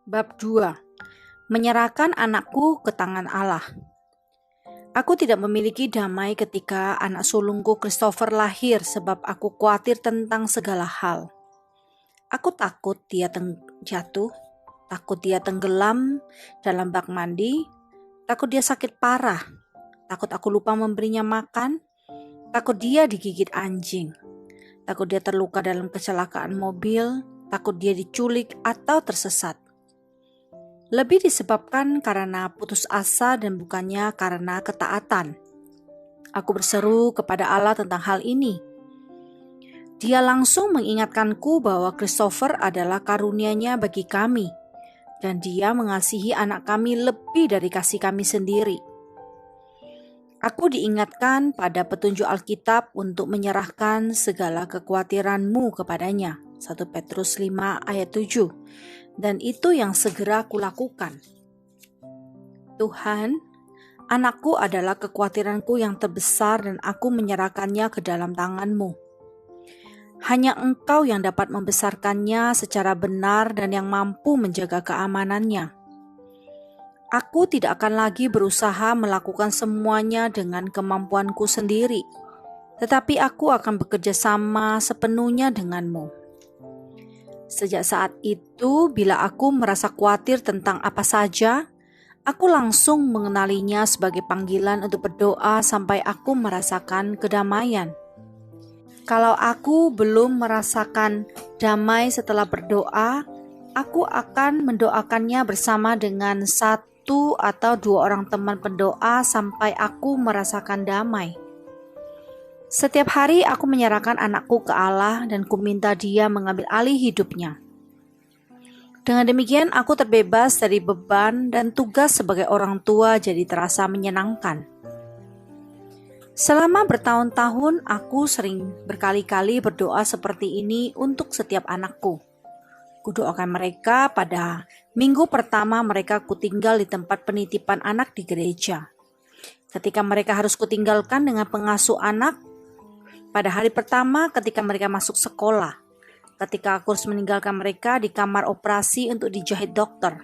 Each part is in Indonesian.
Bab 2. Menyerahkan anakku ke tangan Allah. Aku tidak memiliki damai ketika anak sulungku Christopher lahir sebab aku khawatir tentang segala hal. Aku takut dia jatuh, takut dia tenggelam dalam bak mandi, takut dia sakit parah, takut aku lupa memberinya makan, takut dia digigit anjing, takut dia terluka dalam kecelakaan mobil, takut dia diculik atau tersesat. Lebih disebabkan karena putus asa dan bukannya karena ketaatan. Aku berseru kepada Allah tentang hal ini. Dia langsung mengingatkanku bahwa Christopher adalah karunia-Nya bagi kami, dan Dia mengasihi anak kami lebih dari kasih kami sendiri. Aku diingatkan pada petunjuk Alkitab untuk menyerahkan segala kekhawatiranmu kepadanya. 1 Petrus 5 ayat 7. Dan itu yang segera kulakukan. Tuhan, anakku adalah kekhawatiranku yang terbesar dan aku menyerahkannya ke dalam tangan-Mu. Hanya Engkau yang dapat membesarkannya secara benar dan yang mampu menjaga keamanannya. Aku tidak akan lagi berusaha melakukan semuanya dengan kemampuanku sendiri, tetapi aku akan bekerja sama sepenuhnya denganmu. Sejak saat itu, bila aku merasa khawatir tentang apa saja, aku langsung mengenalinya sebagai panggilan untuk berdoa sampai aku merasakan kedamaian. Kalau aku belum merasakan damai setelah berdoa, aku akan mendoakannya bersama dengan 1 atau 2 orang teman pendoa sampai aku merasakan damai. Setiap hari aku menyerahkan anakku ke Allah dan kuminta Dia mengambil alih hidupnya. Dengan demikian aku terbebas dari beban dan tugas sebagai orang tua jadi terasa menyenangkan. Selama bertahun-tahun aku sering berkali-kali berdoa seperti ini untuk setiap anakku. Kudoakan mereka pada minggu pertama mereka kutinggal di tempat penitipan anak di gereja. Ketika mereka harus kutinggalkan dengan pengasuh anak, pada hari pertama ketika mereka masuk sekolah, ketika aku harus meninggalkan mereka di kamar operasi untuk dijahit dokter,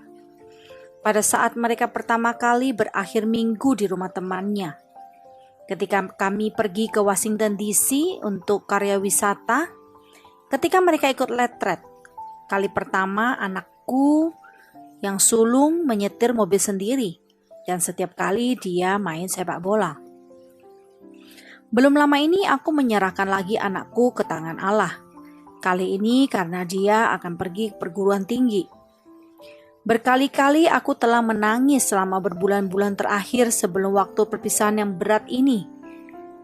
pada saat mereka pertama kali berakhir minggu di rumah temannya, ketika kami pergi ke Washington DC untuk karya wisata, ketika mereka ikut letret, kali pertama anakku yang sulung menyetir mobil sendiri, dan setiap kali dia main sepak bola. Belum lama ini aku menyerahkan lagi anakku ke tangan Allah. Kali ini karena dia akan pergi ke perguruan tinggi. Berkali-kali aku telah menangis selama berbulan-bulan terakhir sebelum waktu perpisahan yang berat ini.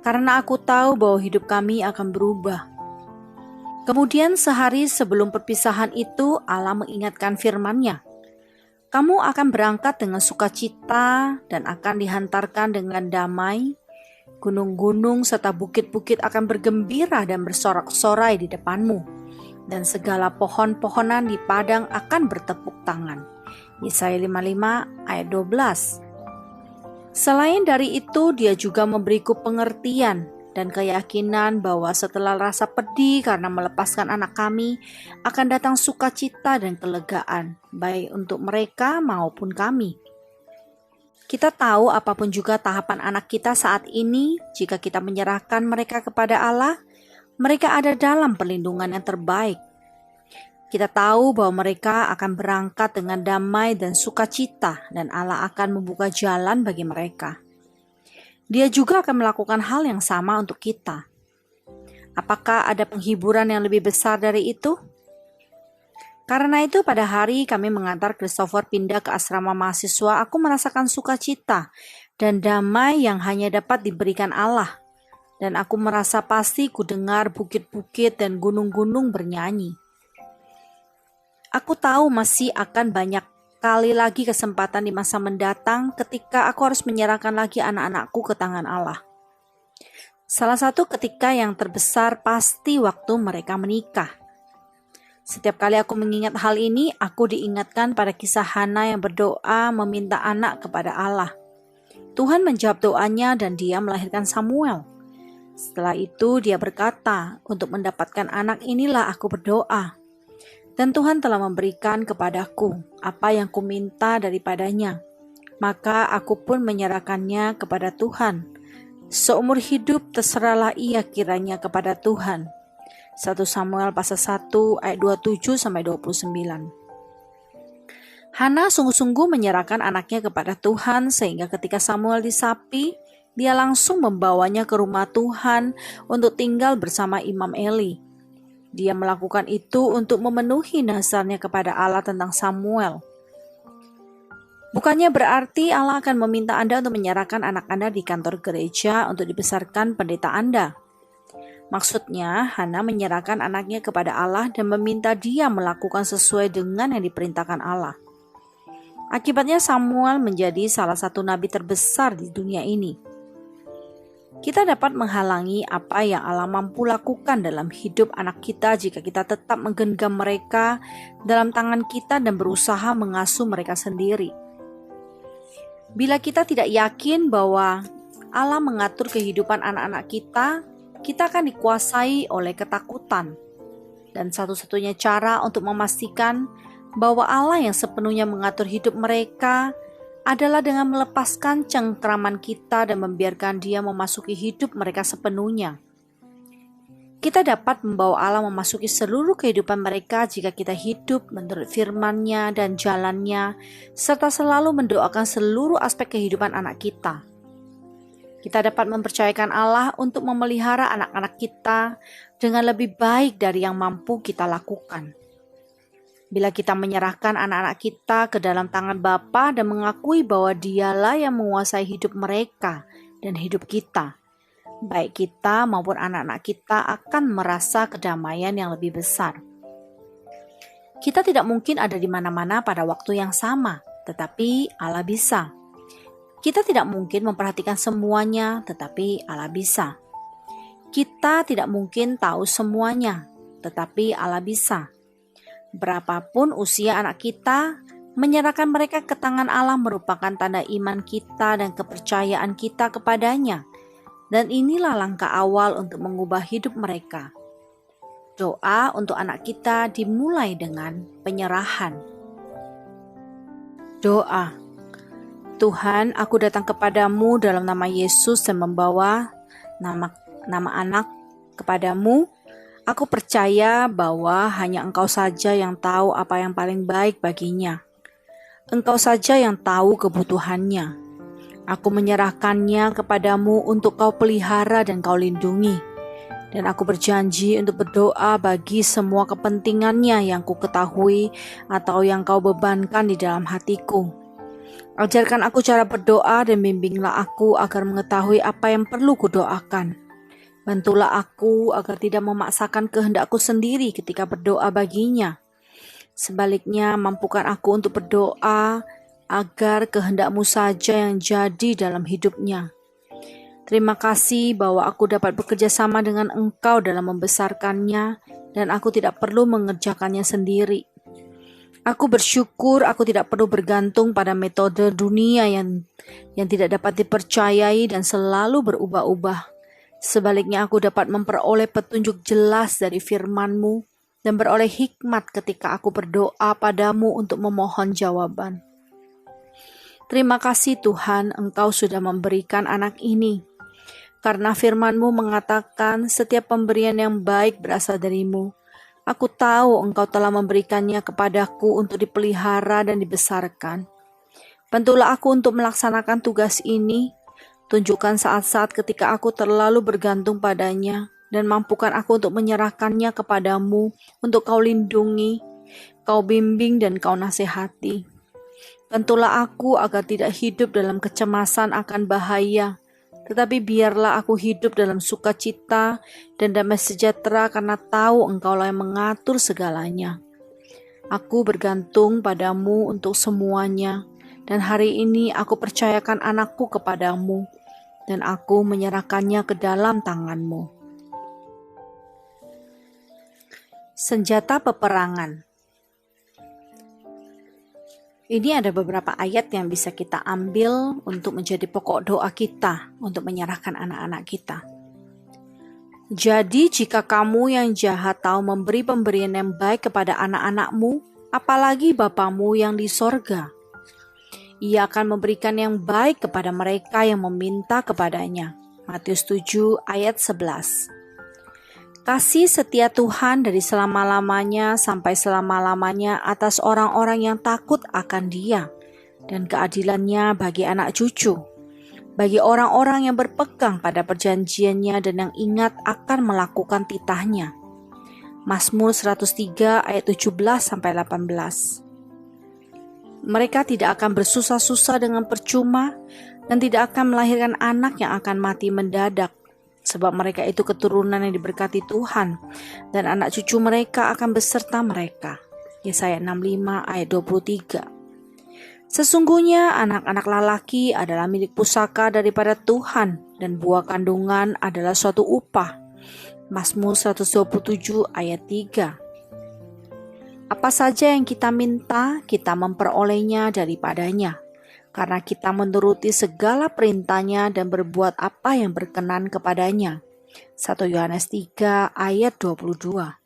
Karena aku tahu bahwa hidup kami akan berubah. Kemudian sehari sebelum perpisahan itu Allah mengingatkan firman-Nya. Kamu akan berangkat dengan sukacita dan akan dihantarkan dengan damai. Gunung-gunung serta bukit-bukit akan bergembira dan bersorak-sorai di depanmu, dan segala pohon-pohonan di padang akan bertepuk tangan. Yesaya 55 ayat 12. Selain dari itu, Dia juga memberiku pengertian dan keyakinan bahwa setelah rasa pedih karena melepaskan anak kami, akan datang sukacita dan kelegaan, baik untuk mereka maupun kami. Kita tahu apapun juga tahapan anak kita saat ini, jika kita menyerahkan mereka kepada Allah, mereka ada dalam perlindungan yang terbaik. Kita tahu bahwa mereka akan berangkat dengan damai dan sukacita, dan Allah akan membuka jalan bagi mereka. Dia juga akan melakukan hal yang sama untuk kita. Apakah ada penghiburan yang lebih besar dari itu? Karena itu pada hari kami mengantar Christopher pindah ke asrama mahasiswa, aku merasakan sukacita dan damai yang hanya dapat diberikan Allah. Dan aku merasa pasti ku dengar bukit-bukit dan gunung-gunung bernyanyi. Aku tahu masih akan banyak kali lagi kesempatan di masa mendatang ketika aku harus menyerahkan lagi anak-anakku ke tangan Allah. Salah satu ketika yang terbesar pasti waktu mereka menikah. Setiap kali aku mengingat hal ini, aku diingatkan pada kisah Hana yang berdoa meminta anak kepada Allah. Tuhan menjawab doanya dan dia melahirkan Samuel. Setelah itu dia berkata, untuk mendapatkan anak inilah aku berdoa. Dan Tuhan telah memberikan kepadaku apa yang kuminta daripadanya. Maka aku pun menyerahkannya kepada Tuhan. Seumur hidup terserahlah ia kiranya kepada Tuhan. 1 Samuel pasal 1 ayat 27-29. Hana sungguh-sungguh menyerahkan anaknya kepada Tuhan sehingga ketika Samuel disapi, dia langsung membawanya ke rumah Tuhan untuk tinggal bersama Imam Eli. Dia melakukan itu untuk memenuhi nazarnya kepada Allah tentang Samuel. Bukannya berarti Allah akan meminta Anda untuk menyerahkan anak Anda di kantor gereja untuk dibesarkan pendeta Anda. Maksudnya, Hana menyerahkan anaknya kepada Allah dan meminta dia melakukan sesuai dengan yang diperintahkan Allah. Akibatnya Samuel menjadi salah satu nabi terbesar di dunia ini. Kita dapat menghalangi apa yang Allah mampu lakukan dalam hidup anak kita jika kita tetap menggenggam mereka dalam tangan kita dan berusaha mengasuh mereka sendiri. Bila kita tidak yakin bahwa Allah mengatur kehidupan anak-anak kita, kita akan dikuasai oleh ketakutan. Dan satu-satunya cara untuk memastikan bahwa Allah yang sepenuhnya mengatur hidup mereka adalah dengan melepaskan cengkraman kita dan membiarkan Dia memasuki hidup mereka sepenuhnya. Kita dapat membawa Allah memasuki seluruh kehidupan mereka jika kita hidup menurut firman-Nya dan jalan-Nya, serta selalu mendoakan seluruh aspek kehidupan anak kita. Kita dapat mempercayakan Allah untuk memelihara anak-anak kita dengan lebih baik dari yang mampu kita lakukan. Bila kita menyerahkan anak-anak kita ke dalam tangan Bapa dan mengakui bahwa Dialah yang menguasai hidup mereka dan hidup kita, baik kita maupun anak-anak kita akan merasa kedamaian yang lebih besar. Kita tidak mungkin ada di mana-mana pada waktu yang sama, tetapi Allah bisa. Kita tidak mungkin memperhatikan semuanya, tetapi Allah bisa. Kita tidak mungkin tahu semuanya, tetapi Allah bisa. Berapapun usia anak kita, menyerahkan mereka ke tangan Allah merupakan tanda iman kita dan kepercayaan kita kepadanya. Dan inilah langkah awal untuk mengubah hidup mereka. Doa untuk anak kita dimulai dengan penyerahan. Doa. Tuhan, aku datang kepadamu dalam nama Yesus dan membawa nama anak kepadamu. Aku percaya bahwa hanya Engkau saja yang tahu apa yang paling baik baginya. Engkau saja yang tahu kebutuhannya. Aku menyerahkannya kepadamu untuk Kau pelihara dan Kau lindungi. Dan aku berjanji untuk berdoa bagi semua kepentingannya yang ku ketahui atau yang Kau bebankan di dalam hatiku. Ajarkan aku cara berdoa dan bimbinglah aku agar mengetahui apa yang perlu kudoakan. Bantulah aku agar tidak memaksakan kehendakku sendiri ketika berdoa baginya. Sebaliknya, mampukan aku untuk berdoa agar kehendak-Mu saja yang jadi dalam hidupnya. Terima kasih bahwa aku dapat bekerja sama dengan Engkau dalam membesarkannya dan aku tidak perlu mengerjakannya sendiri. Aku bersyukur aku tidak perlu bergantung pada metode dunia yang tidak dapat dipercayai dan selalu berubah-ubah. Sebaliknya aku dapat memperoleh petunjuk jelas dari firman-Mu dan beroleh hikmat ketika aku berdoa padamu untuk memohon jawaban. Terima kasih Tuhan, Engkau sudah memberikan anak ini. Karena firman-Mu mengatakan setiap pemberian yang baik berasal dari-Mu. Aku tahu Engkau telah memberikannya kepadaku untuk dipelihara dan dibesarkan. Bantulah aku untuk melaksanakan tugas ini. Tunjukkan saat-saat ketika aku terlalu bergantung padanya dan mampukan aku untuk menyerahkannya kepadamu untuk Kau lindungi, Kau bimbing dan Kau nasihati. Bantulah aku agar tidak hidup dalam kecemasan akan bahaya, tetapi biarlah aku hidup dalam sukacita dan damai sejahtera karena tahu Engkaulah yang mengatur segalanya. Aku bergantung padamu untuk semuanya. Dan hari ini aku percayakan anakku kepadamu, dan aku menyerahkannya ke dalam tangan-Mu. Senjata peperangan. Ini ada beberapa ayat yang bisa kita ambil untuk menjadi pokok doa kita untuk menyerahkan anak-anak kita. Jadi jika kamu yang jahat tahu memberi pemberian yang baik kepada anak-anakmu, apalagi Bapamu yang di sorga, Ia akan memberikan yang baik kepada mereka yang meminta kepadanya. Matius 7 ayat 11. Kasih setia Tuhan dari selama-lamanya sampai selama-lamanya atas orang-orang yang takut akan Dia, dan keadilannya bagi anak cucu, bagi orang-orang yang berpegang pada perjanjiannya dan yang ingat akan melakukan titahnya. Mazmur 103 ayat 17-18. Mereka tidak akan bersusah-susah dengan percuma dan tidak akan melahirkan anak yang akan mati mendadak, sebab mereka itu keturunan yang diberkati Tuhan, dan anak cucu mereka akan beserta mereka. Yesaya 65 ayat 23. Sesungguhnya anak-anak lelaki adalah milik pusaka daripada Tuhan, dan buah kandungan adalah suatu upah. Mazmur 127 ayat 3. Apa saja yang kita minta, kita memperolehnya daripadanya, karena kita menuruti segala perintahnya dan berbuat apa yang berkenan kepadanya. 1 Yohanes 3 ayat 22.